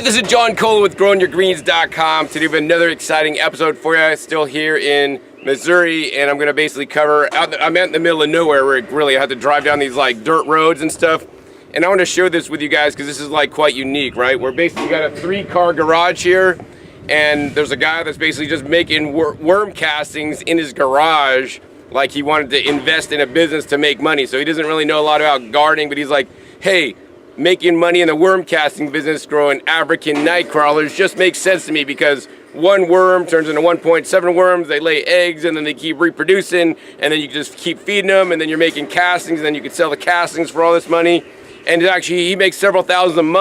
Alright, this is John Kohler with GrowingYourGreens.com. Today we have another exciting episode for you. Still here in Missouri, and I'm going to basically cover, I'm out in the middle of nowhere where really I have to drive down these like dirt roads and stuff. And I want to show this with you guys because this is like quite unique, right? We're basically got a 3-car garage here, and there's a guy that's basically just making worm castings in his garage like he wanted to invest in a business to make money. So he doesn't really know a lot about gardening, but he's like, hey, making money in the worm casting business growing African Nightcrawlers just makes sense to me because one worm turns into 1.7 worms, they lay eggs, and then they keep reproducing, and then you just keep feeding them, and then you're making castings, and then you can sell the castings for all this money. And actually, he makes several thousand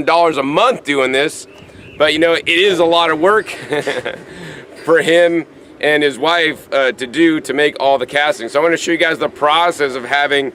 dollars a month doing this. But you know, it is a lot of work for him and his wife to make all the castings. So I want to show you guys the process of having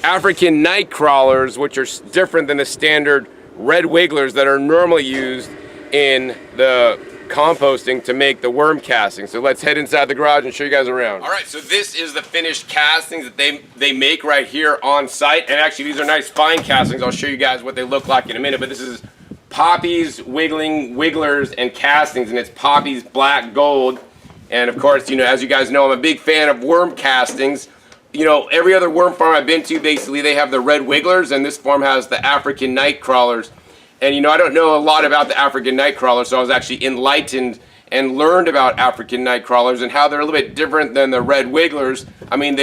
African Nightcrawlers, which are different than the standard red wigglers that are normally used in the composting to make the worm casting. So let's head inside the garage and show you guys around. All right, so this is the finished castings that they make right here on site. And actually, these are nice fine castings. I'll show you guys what they look like in a minute. But this is Poppy's Wigglers and Castings, and it's Poppy's Black Gold. And of course, you know, as you guys know, I'm a big fan of worm castings. You know, every other worm farm I've been to, basically they have the red wigglers, and this farm has the African Nightcrawlers. And you know, I don't know a lot about the African Nightcrawlers, so I was actually enlightened and learned about African Nightcrawlers and how they're a little bit different than the red wigglers. I mean,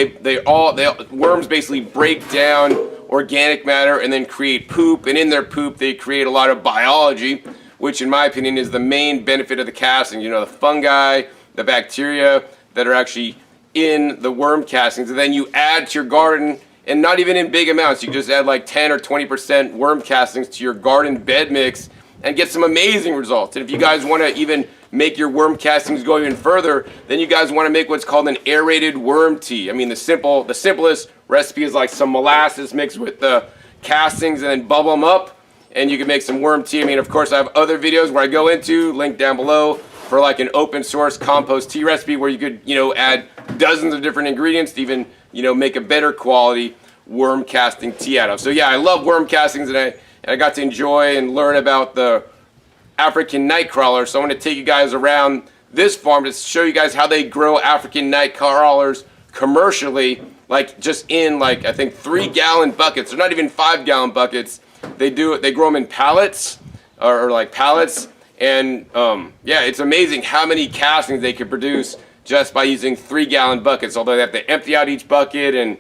worms basically break down organic matter and then create poop, and in their poop they create a lot of biology, which in my opinion is the main benefit of the casting. You know, the fungi, the bacteria that are actually in the worm castings, and then you add to your garden, and not even in big amounts. You just add like 10 or 20% worm castings to your garden bed mix and get some amazing results. And if you guys want to even make your worm castings go even further, then you guys want to make what's called an aerated worm tea. I mean, the simplest recipe is like some molasses mixed with the castings and then bubble them up, and you can make some worm tea. I mean, of course, I have other videos where I go into, link down below, for like an open source compost tea recipe where you could, you know, add dozens of different ingredients to even, you know, make a better quality worm casting tea out of. So yeah, I love worm castings, and I got to enjoy and learn about the African Nightcrawler. So I'm going to take you guys around this farm to show you guys how they grow African Nightcrawlers commercially, like just in like, I think 3-gallon buckets. They're not even 5-gallon buckets. They grow them in pallets or like pallets. And yeah, it's amazing how many castings they can produce just by using 3-gallon buckets, although they have to empty out each bucket and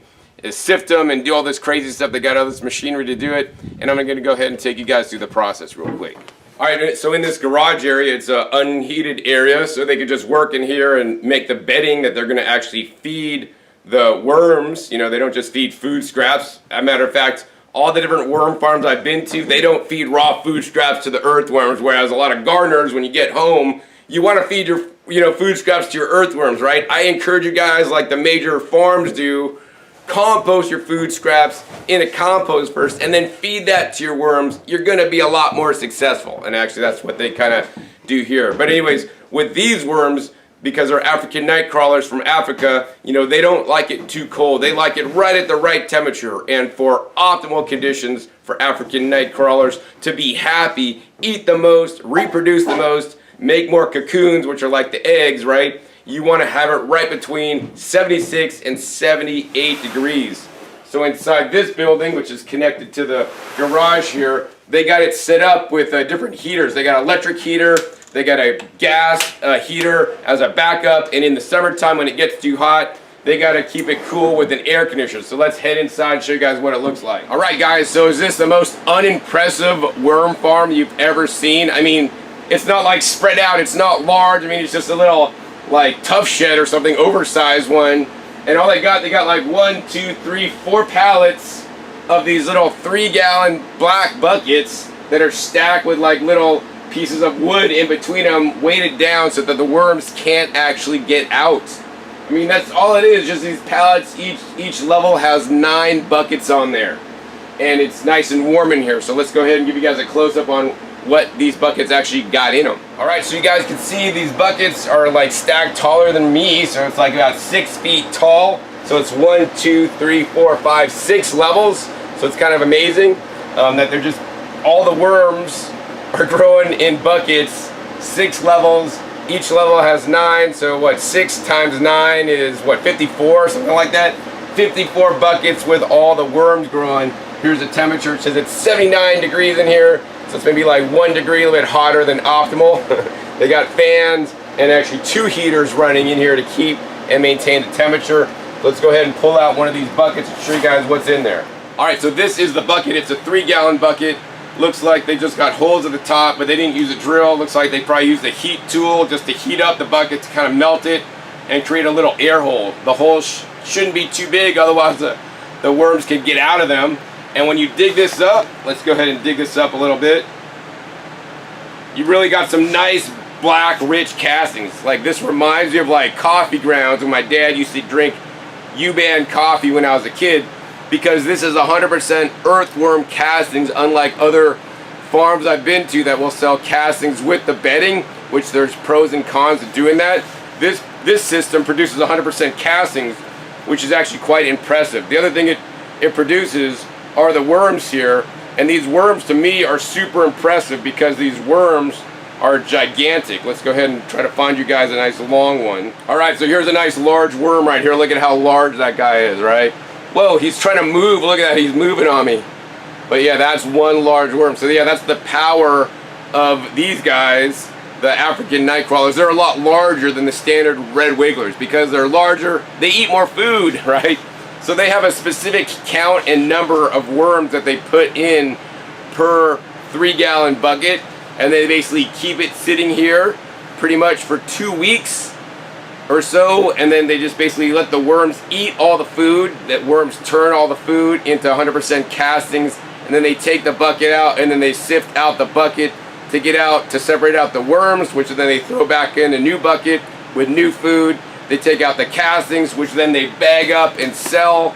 sift them and do all this crazy stuff. They got all this machinery to do it, and I'm going to go ahead and take you guys through the process real quick. All right, so in this garage area, it's an unheated area, so they could just work in here and make the bedding that they're going to actually feed the worms. You know, they don't just feed food scraps. As a matter of fact, all the different worm farms I've been to, they don't feed raw food scraps to the earthworms, whereas a lot of gardeners, when you get home, you want to feed your, you know, food scraps to your earthworms, right? I encourage you guys, like the major farms do, compost your food scraps in a compost first and then feed that to your worms. You're going to be a lot more successful, and actually that's what they kind of do here. But anyways, with these worms, because they're African Nightcrawlers from Africa, you know, they don't like it too cold. They like it right at the right temperature. And for optimal conditions for African Nightcrawlers to be happy, eat the most, reproduce the most, make more cocoons, which are like the eggs, right? You want to have it right between 76 and 78 degrees. So inside this building, which is connected to the garage here, they got it set up with different heaters. They got an electric heater, they got a gas heater as a backup, and in the summertime when it gets too hot, they got to keep it cool with an air conditioner. So let's head inside and show you guys what it looks like. All right, guys, so is this the most unimpressive worm farm you've ever seen? I mean, it's not like spread out, it's not large. I mean, it's just a little like tough shed or something, oversized one. And all they got like 1, 2, 3, 4 pallets of these little 3-gallon black buckets that are stacked with like little pieces of wood in between them, weighted down so that the worms can't actually get out. I mean, that's all it is, just these pallets. Each level has 9 buckets on there, and it's nice and warm in here. So let's go ahead and give you guys a close-up on what these buckets actually got in them. All right, so you guys can see these buckets are like stacked taller than me, so it's like about 6 feet tall. So it's 1, 2, 3, 4, 5, 6 levels. So it's kind of amazing that they're just all the worms are growing in buckets, 6 levels. Each level has 9, so what, 6 times 9 is what, 54, something like that? 54 buckets with all the worms growing. Here's the temperature. It says it's 79 degrees in here, so it's maybe like 1 degree, a little bit hotter than optimal. They got fans and actually 2 heaters running in here to keep and maintain the temperature. Let's go ahead and pull out one of these buckets and show you guys what's in there. All right, so this is the bucket. It's a 3-gallon bucket. Looks like they just got holes at the top, but they didn't use a drill. Looks like they probably used a heat tool just to heat up the bucket to kind of melt it and create a little air hole. The hole shouldn't be too big, otherwise the worms can get out of them. And when you dig this up, let's go ahead and dig this up a little bit. You really got some nice black rich castings. Like, this reminds me of like coffee grounds when my dad used to drink U-Band coffee when I was a kid, because this is 100% earthworm castings, unlike other farms I've been to that will sell castings with the bedding, which there's pros and cons to doing that. This system produces 100% castings, which is actually quite impressive. The other thing it produces are the worms here, and these worms to me are super impressive because these worms are gigantic. Let's go ahead and try to find you guys a nice long one. All right, so here's a nice large worm right here. Look at how large that guy is, right? Whoa, he's trying to move. Look at that, he's moving on me. But yeah, that's one large worm. So yeah, that's the power of these guys, the African Nightcrawlers. They're a lot larger than the standard red wigglers. Because they're larger, they eat more food, right? So they have a specific count and number of worms that they put in per 3-gallon bucket, and they basically keep it sitting here pretty much for 2 weeks or so, and then they just basically let the worms eat all the food. That worms turn all the food into 100% castings, and then they take the bucket out, and then they sift out the bucket to separate out the worms, which then they throw back in a new bucket with new food. They take out the castings, which then they bag up and sell,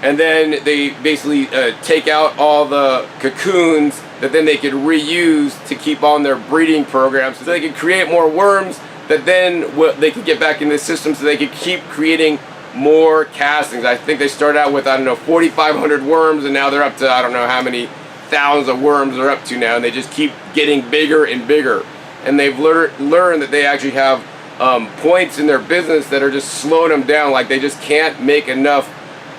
and then they basically take out all the cocoons that then they could reuse to keep on their breeding program, so they can create more worms that then they could get back in the system, so they could keep creating more castings. I think they started out with, I don't know, 4,500 worms, and now they're up to, I don't know how many thousands of worms they're up to now, and they just keep getting bigger and bigger. And they've learned that they actually have points in their business that are just slowing them down. Like, they just can't make enough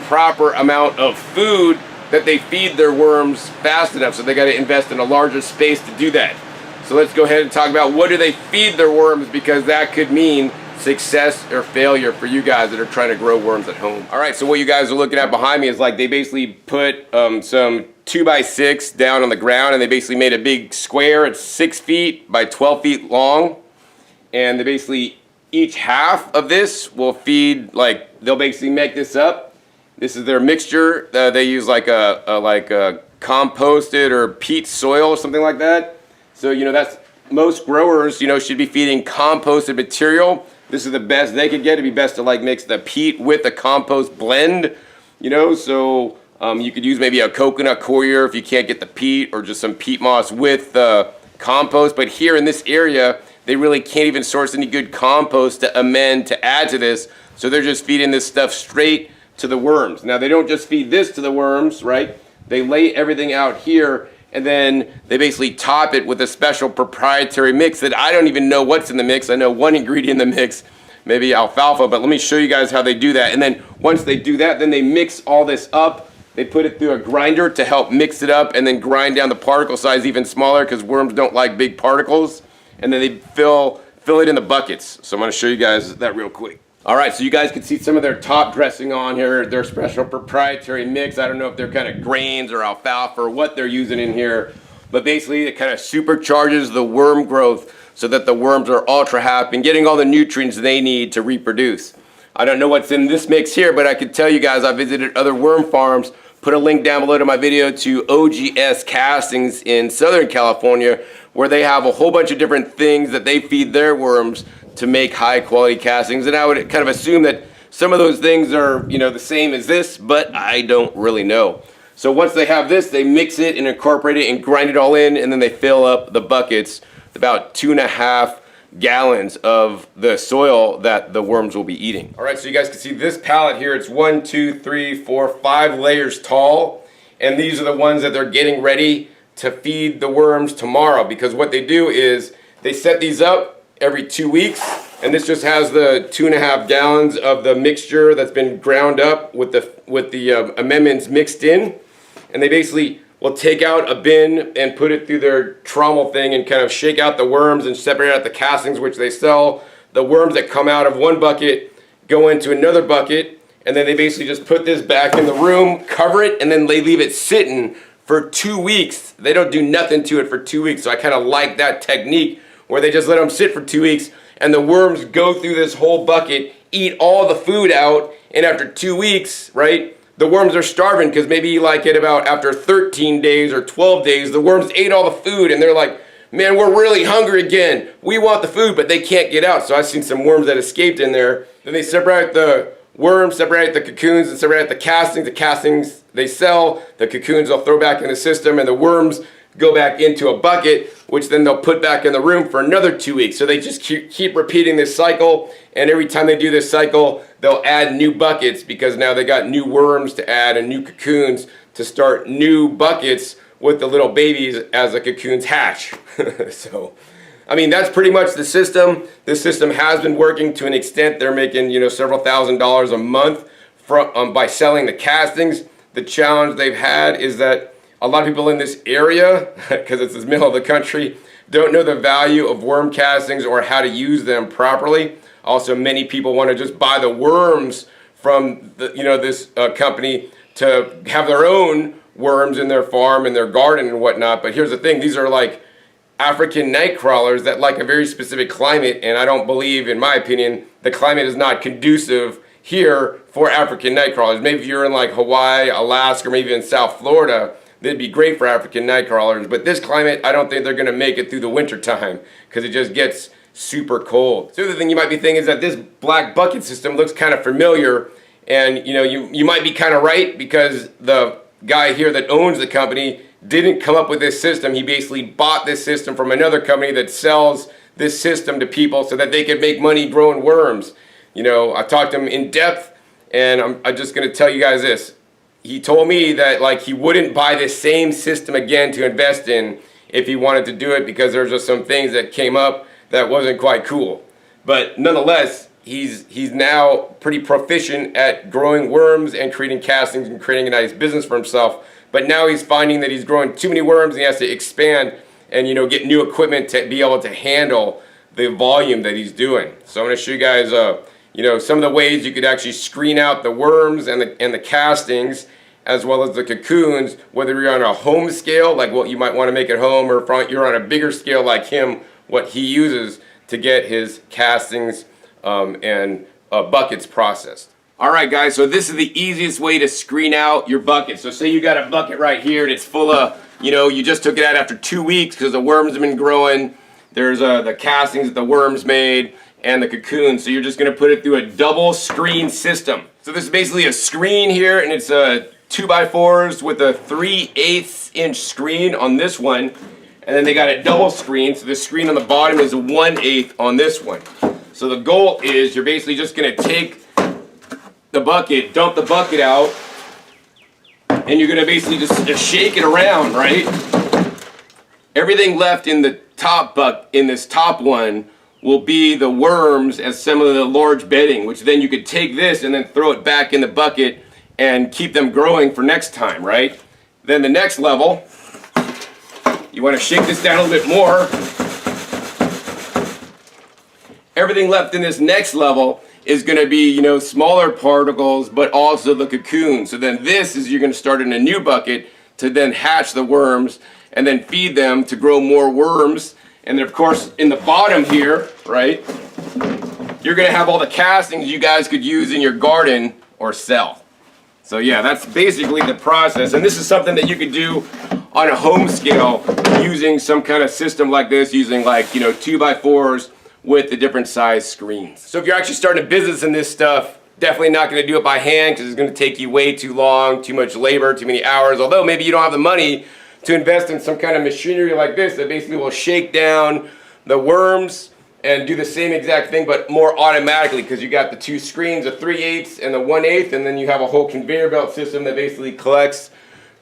proper amount of food that they feed their worms fast enough, so they got to invest in a larger space to do that. So let's go ahead and talk about what do they feed their worms, because that could mean success or failure for you guys that are trying to grow worms at home. All right, so what you guys are looking at behind me is like they basically put some 2x6 down on the ground, and they basically made a big square. It's 6 feet by 12 feet long, and they basically, each half of this will feed, like, they'll basically make this up. This is their mixture. They use like a composted or peat soil or something like that. So, you know, that's, most growers, you know, should be feeding composted material. This is the best they could get. It'd be best to like mix the peat with the compost blend, you know. So you could use maybe a coconut coir if you can't get the peat, or just some peat moss with the compost. But here in this area, they really can't even source any good compost to amend, to add to this. So they're just feeding this stuff straight to the worms. Now, they don't just feed this to the worms, right? They lay everything out here, and then they basically top it with a special proprietary mix that I don't even know what's in the mix. I know one ingredient in the mix, maybe alfalfa, but let me show you guys how they do that. And then once they do that, then they mix all this up. They put it through a grinder to help mix it up, and then grind down the particle size even smaller, because worms don't like big particles. And then they fill it in the buckets. So I'm gonna show you guys that real quick. All right, so you guys can see some of their top dressing on here, their special proprietary mix. I don't know if they're kind of grains or alfalfa or what they're using in here, but basically it kind of supercharges the worm growth so that the worms are ultra happy and getting all the nutrients they need to reproduce. I don't know what's in this mix here, but I can tell you guys I visited other worm farms. Put a link down below to my video to OGS Castings in Southern California, where they have a whole bunch of different things that they feed their worms to make high quality castings. And I would kind of assume that some of those things are, you know, the same as this, but I don't really know. So once they have this, they mix it and incorporate it and grind it all in, and then they fill up the buckets, about 2.5 gallons of the soil that the worms will be eating. All right, so you guys can see this pallet here. It's 1, 2, 3, 4, 5 layers tall, and these are the ones that they're getting ready to feed the worms tomorrow, because what they do is they set these up every 2 weeks, and this just has the 2.5 gallons of the mixture that's been ground up with the amendments mixed in, and they basically will take out a bin and put it through their trommel thing and kind of shake out the worms and separate out the castings, which they sell. The worms that come out of one bucket go into another bucket, and then they basically just put this back in the room, cover it, and then they leave it sitting for 2 weeks. They don't do nothing to it for 2 weeks. So I kind of like that technique where they just let them sit for 2 weeks, and the worms go through this whole bucket, eat all the food out, and after 2 weeks, right, the worms are starving, because maybe like after 13 days or 12 days, the worms ate all the food, and they're like, man, we're really hungry again. We want the food, but they can't get out. So I've seen some worms that escaped in there. Then they separate the worms, separate the cocoons, and separate the castings. The castings they sell, the cocoons they'll throw back in the system, and the worms go back into a bucket, which then they'll put back in the room for another 2 weeks. So they just keep repeating this cycle, and every time they do this cycle, they'll add new buckets, because now they got new worms to add and new cocoons to start new buckets with the little babies as the cocoons hatch. So, I mean, that's pretty much the system. This system has been working to an extent. They're making, several $1,000s a month by selling the castings. The challenge they've had is that a lot of people in this area, because it's the middle of the country, don't know the value of worm castings or how to use them properly. Also, many people want to just buy the worms from this company to have their own worms in their farm and their garden and whatnot. But here's the thing, these are like African night crawlers that like a very specific climate, and I don't believe, in my opinion, the climate is not conducive here for African night crawlers. Maybe if you're in like Hawaii, Alaska, or maybe in South Florida, they'd be great for African night crawlers. But this climate, I don't think they're going to make it through the winter time, because it just gets super cold. So the other thing you might be thinking is that this black bucket system looks kind of familiar, and you might be kind of right, because the guy here that owns the company didn't come up with this system. He basically bought this system from another company that sells this system to people so that they could make money growing worms. I talked to him in depth, and I'm just going to tell you guys this. He told me that like he wouldn't buy this same system again to invest in if he wanted to do it, because there's just some things that came up that wasn't quite cool. But nonetheless, he's now pretty proficient at growing worms and creating castings and creating a nice business for himself. But now he's finding that he's growing too many worms, and he has to expand and get new equipment to be able to handle the volume that he's doing. So I'm going to show you guys some of the ways you could actually screen out the worms and the castings, as well as the cocoons, whether you're on a home scale, like what you might want to make at home, or if you're on a bigger scale like him, what he uses to get his castings and buckets processed. Alright guys, so this is the easiest way to screen out your bucket. So say you got a bucket right here and it's full of, you just took it out after 2 weeks because the worms have been growing. There's the castings that the worms made and the cocoons. So you're just going to put it through a double screen system. So this is basically a screen here, and it's a 2x4s with a 3/8 inch screen on this one. And then they got a double screen, so the screen on the bottom is a 1/8 on this one. So the goal is you're basically just going to take the bucket, dump the bucket out, and you're going to basically just shake it around, right? Everything left in the top in this top one will be the worms as some of the large bedding, which then you could take this and then throw it back in the bucket and keep them growing for next time, right? Then the next level, you want to shake this down a little bit more. Everything left in this next level is going to be, smaller particles, but also the cocoon. So then this is, you're going to start in a new bucket to then hatch the worms and then feed them to grow more worms. And then of course in the bottom here, right, you're going to have all the castings you guys could use in your garden or sell. So yeah, that's basically the process. And this is something that you could do on a home scale using some kind of system like this, using like, 2x4s with the different size screens. So if you're actually starting a business in this stuff, definitely not going to do it by hand, because it's going to take you way too long, too much labor, too many hours. Although maybe you don't have the money to invest in some kind of machinery like this that basically will shake down the worms and do the same exact thing but more automatically, because you got the two screens, the 3/8 and the 1/8, and then you have a whole conveyor belt system that basically collects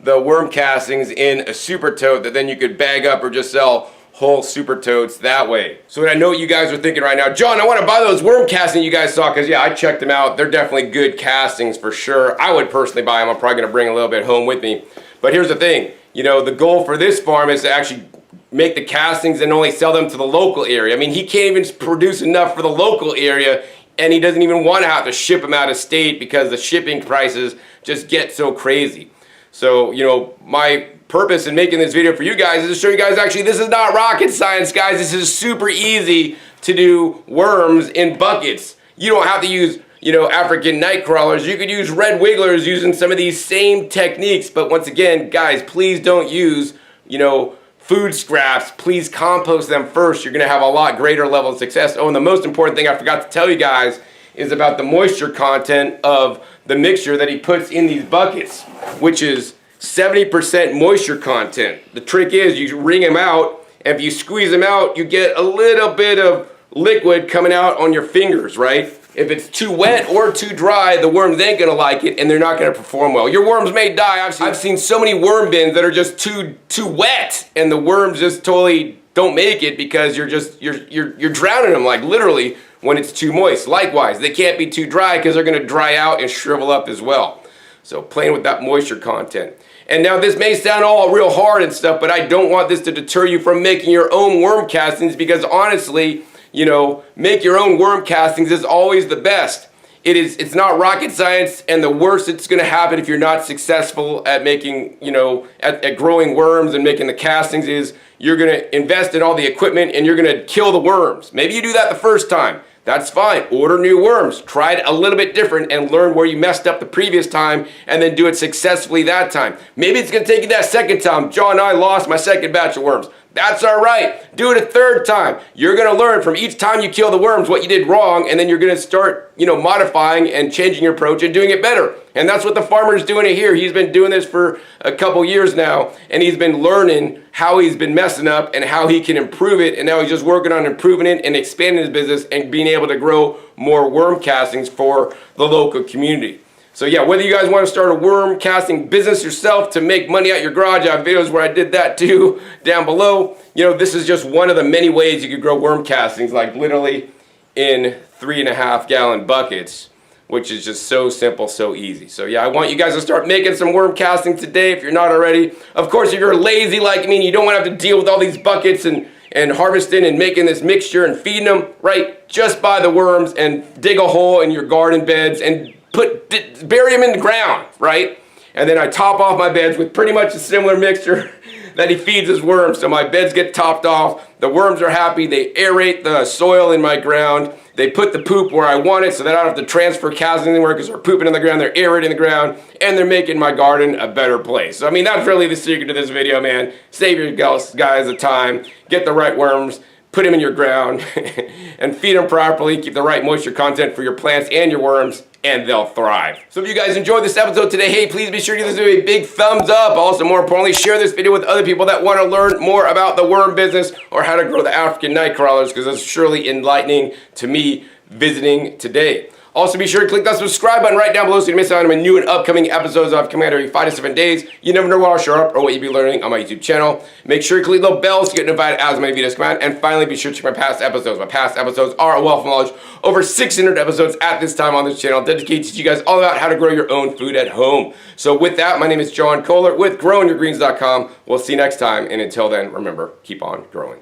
the worm castings in a super tote that then you could bag up or just sell whole super totes that way. So I know what you guys are thinking right now. John, I want to buy those worm castings you guys saw, because yeah, I checked them out. They're definitely good castings for sure. I would personally buy them. I'm probably going to bring a little bit home with me. But here's the thing. You know, the goal for this farm is to actually make the castings and only sell them to the local area. I mean, he can't even produce enough for the local area, and he doesn't even want to have to ship them out of state because the shipping prices just get so crazy. So, you know, my purpose in making this video for you guys is to show you guys actually this is not rocket science, guys. This is super easy to do worms in buckets. You don't have to use, you know, African Nightcrawlers. You could use red wigglers using some of these same techniques. But once again, guys, please don't use, you know, food scraps. Please compost them first. You're going to have a lot greater level of success. Oh, and the most important thing I forgot to tell you guys is about the moisture content of the mixture that he puts in these buckets, which is 70% moisture content. The trick is you wring them out, and if you squeeze them out, you get a little bit of liquid coming out on your fingers, right? If it's too wet or too dry, the worms ain't gonna like it and they're not gonna perform well. Your worms may die. I've seen so many worm bins that are just too wet, and the worms just totally don't make it because you're drowning them, like literally, when it's too moist. Likewise, they can't be too dry because they're gonna dry out and shrivel up as well. So playing with that moisture content. And now this may sound all real hard and stuff, but I don't want this to deter you from making your own worm castings, because honestly, you know, make your own worm castings is always the best. It's not rocket science, and the worst it's gonna happen if you're not successful at making, you know, at growing worms and making the castings is you're gonna invest in all the equipment and you're gonna kill the worms. Maybe you do that the first time. That's fine. Order new worms. Try it a little bit different and learn where you messed up the previous time, and then do it successfully that time. Maybe it's going to take you that second time. John and I lost my second batch of worms. That's all right. Do it a third time. You're going to learn from each time you kill the worms what you did wrong, and then you're going to start, you know, modifying and changing your approach and doing it better. And that's what the farmer's doing it here. He's been doing this for a couple years now, and he's been learning how he's been messing up and how he can improve it, and now he's just working on improving it and expanding his business and being able to grow more worm castings for the local community. So yeah, whether you guys want to start a worm casting business yourself to make money out your garage, I have videos where I did that too down below. You know, this is just one of the many ways you could grow worm castings, like literally in 3.5 gallon buckets, which is just so simple, so easy. So yeah, I want you guys to start making some worm castings today if you're not already. Of course, if you're lazy like me and you don't want to have to deal with all these buckets and harvesting and making this mixture and feeding them, right? Just buy the worms and dig a hole in your garden beds and bury them in the ground, right? And then I top off my beds with pretty much a similar mixture that he feeds his worms. So my beds get topped off, the worms are happy, they aerate the soil in my ground, they put the poop where I want it so that I don't have to transfer castings anywhere because they're pooping in the ground, they're aerating the ground, and they're making my garden a better place. So I mean, that's really the secret to this video, man. Save your guys the time, get the right worms, put them in your ground, and feed them properly, keep the right moisture content for your plants and your worms, and they'll thrive. So if you guys enjoyed this episode today, hey, please be sure to give this video a big thumbs up. Also, more importantly, share this video with other people that want to learn more about the worm business or how to grow the African Nightcrawlers, because it's surely enlightening to me visiting today. Also, be sure to click that subscribe button right down below so you don't miss out on my new and upcoming episodes I've coming out every 5 to 7 days. You never know what I'll show up or what you'll be learning on my YouTube channel. Make sure you click the little bell to get notified as my videos come out. And finally, be sure to check my past episodes. My past episodes are a wealth of knowledge. Over 600 episodes at this time on this channel dedicated to teach you guys all about how to grow your own food at home. So with that, my name is John Kohler with GrowingYourGreens.com. We'll see you next time. And until then, remember, keep on growing.